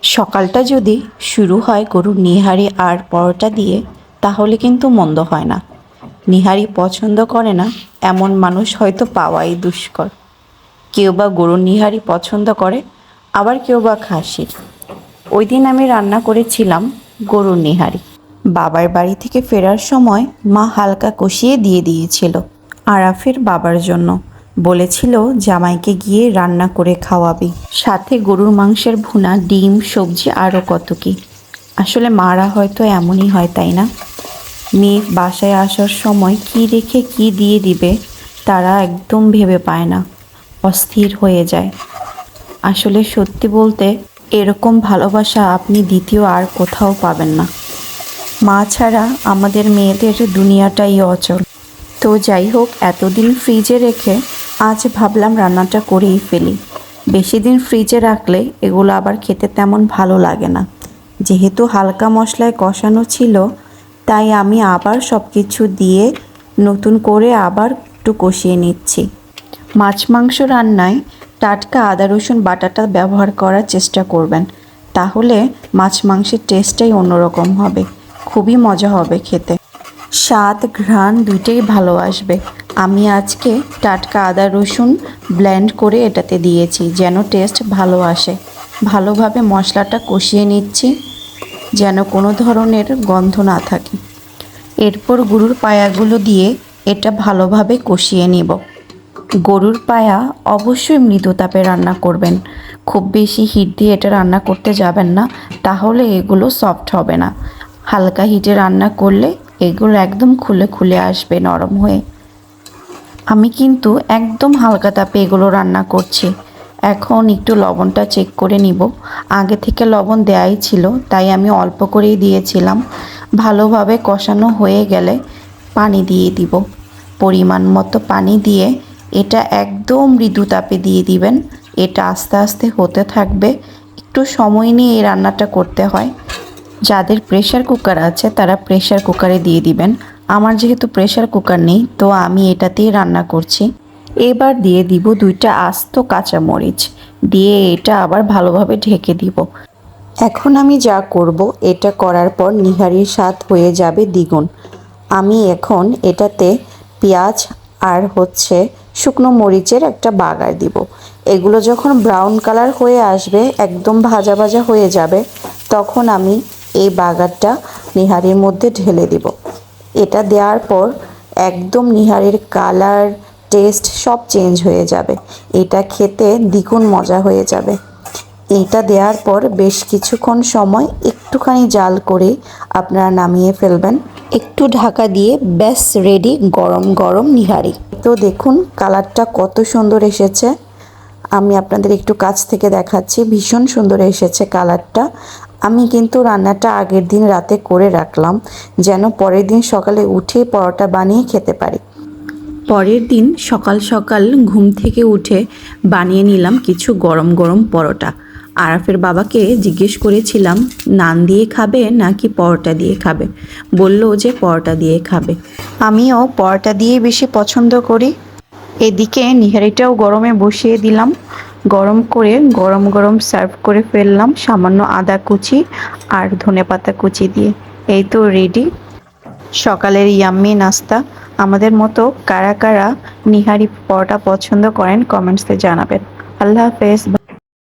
সকালটা যদি শুরু হয় গরুর নিহারি আর পরোটা দিয়ে, তাহলে কিন্তু মন্দ হয় না। নিহারি পছন্দ করে না এমন মানুষ হয়তো পাওয়াই দুষ্কর। কেউ বা গরুর নিহারি পছন্দ করে, আবার কেউ বা খাসির। ওই দিন আমি রান্না করেছিলাম গরুর নিহারি। বাবার বাড়ি থেকে ফেরার সময় মা হালকা কষিয়ে দিয়ে দিয়েছিল আরাফের বাবার জন্য। বলেছিল জামাইকে গিয়ে রান্না করে খাওয়াবি, সাথে গরুর মাংসের ভুনা, ডিম, সবজি আরও কত কি। আসলে মারা হয়তো এমনই হয়, তাই না? মেয়ে বাসায় আসার সময় কি রেখে কি দিয়ে দিবে তারা একদম ভেবে পায় না, অস্থির হয়ে যায়। আসলে সত্যি বলতে এরকম ভালোবাসা আপনি দ্বিতীয় আর কোথাও পাবেন না। মা ছাড়া আমাদের মেয়েদের দুনিয়াটাই অচল। তো যাই হোক, এতদিন ফ্রিজে রেখে আজ ভাবলাম রান্নাটা করেই ফেলি। বেশি দিন ফ্রিজে রাখলে এগুলো আবার খেতে তেমন ভালো লাগে না। যেহেতু হালকা মশলায় কষানো ছিল, তাই আমি আবার সব কিছু দিয়ে নতুন করে আবার একটু কষিয়ে নিচ্ছি। মাছ মাংস রান্নায় টাটকা আদা রসুন বাটাটা ব্যবহার করার চেষ্টা করবেন, তাহলে মাছ মাংসের টেস্টটাই অন্যরকম হবে, খুবই মজা হবে খেতে। স্বাদ ঘ্রাণ দুইটাই ভালো আসবে। আমি আজকে টাটকা আদা রসুন ব্লেন্ড করে এটাতে দিয়েছি যেন টেস্ট ভালো আসে। ভালোভাবে মশলাটা কষিয়ে নিচ্ছি যেন কোনো ধরনের গন্ধ না থাকে। এরপর গরুর পায়াগুলো দিয়ে এটা ভালোভাবে কষিয়ে নিব। গরুর পায়া অবশ্যই মৃদু তাপে রান্না করবেন, খুব বেশি হিট দিয়ে এটা রান্না করতে যাবেন না, তাহলে এগুলো সফট হবে না। হালকা হিটে রান্না করলে এগুলো একদম খুলে খুলে আসবে নরম হয়ে। আমি কিন্তু একদম হালকা তাপে এগুলো রান্না করছি। এখন একটু লবণটা চেক করে নিব। আগে থেকে লবণ দেয়াই ছিল, তাই আমি অল্প করেই দিয়েছিলাম। ভালোভাবে কষানো হয়ে গেলে পানি দিয়ে দিব। পরিমাণ মতো পানি দিয়ে এটা একদম মৃদু তাপে দিয়ে দিবেন। এটা আস্তে আস্তে হতে থাকবে। একটু সময় নিয়ে এই রান্নাটা করতে হয়। যাদের প্রেশার কুকার আছে তারা প্রেশার কুকারে দিয়ে দিবেন। আমার যেহেতু প্রেশার কুকার নেই, তো আমি এটাতেই রান্না করছি। এবার দিয়ে দিব 2টা আস্ত কাঁচামরিচ, দিয়ে এটা আবার ভালোভাবে ঢেকে দিব। এখন আমি যা করব, এটা করার পর নিহারির স্বাদ হয়ে যাবে দ্বিগুণ। আমি এখন এটাতে পেঁয়াজ আর শুকনো মরিচের একটা বাগার দিব। এগুলো যখন ব্রাউন কালার হয়ে আসবে, একদম ভাজা ভাজা হয়ে যাবে, তখন আমি এই বাগারটা নিহারির মধ্যে ঢেলে দিব। এটা দেওয়ার পর একদম নিহারির কালার, টেস্ট সব চেঞ্জ হয়ে যাবে। এটা খেতে দ্বিগুণ মজা হয়ে যাবে। এইটা দেওয়ার পর বেশ কিছুক্ষণ সময় একটুখানি জাল করে আপনারা নামিয়ে ফেলবেন। একটু ঢাকা দিয়ে ব্যাস রেডি গরম গরম নিহারি। তো দেখুন কালারটা কত সুন্দর এসেছে। আমি আপনাদের একটু কাছ থেকে দেখাচ্ছি, ভীষণ সুন্দর এসেছে কালারটা। আমি কিন্তু রান্নাটা আগের দিন রাতে করে রাখলাম যেন পরের দিন সকালে উঠে পরোটা বানিয়ে খেতে পারি। পরের দিন সকাল সকাল ঘুম থেকে উঠে বানিয়ে নিলাম কিছু গরম গরম পরোটা। আরাফের বাবাকে জিজ্ঞেস করেছিলাম নান দিয়ে খাবে নাকি পরোটা দিয়ে খাবে। বলল যে পরোটা দিয়ে খাবে। আমিও পরোটা দিয়ে বেশি পছন্দ করি। এদিকে নিহারিটাও গরমে বসিয়ে দিলাম। গরম করে গরম গরম সার্ভ করে ফেললাম সামান্য আদা কুচি আর ধনেপাতা কুচি দিয়ে। এই তো রেডি সকালের ইয়াম্মি নাস্তা। আমাদের মতো কারা কারা নিহারি পরোটা পছন্দ করেন কমেন্টসে জানাবেন। আল্লাহ হাফেজ।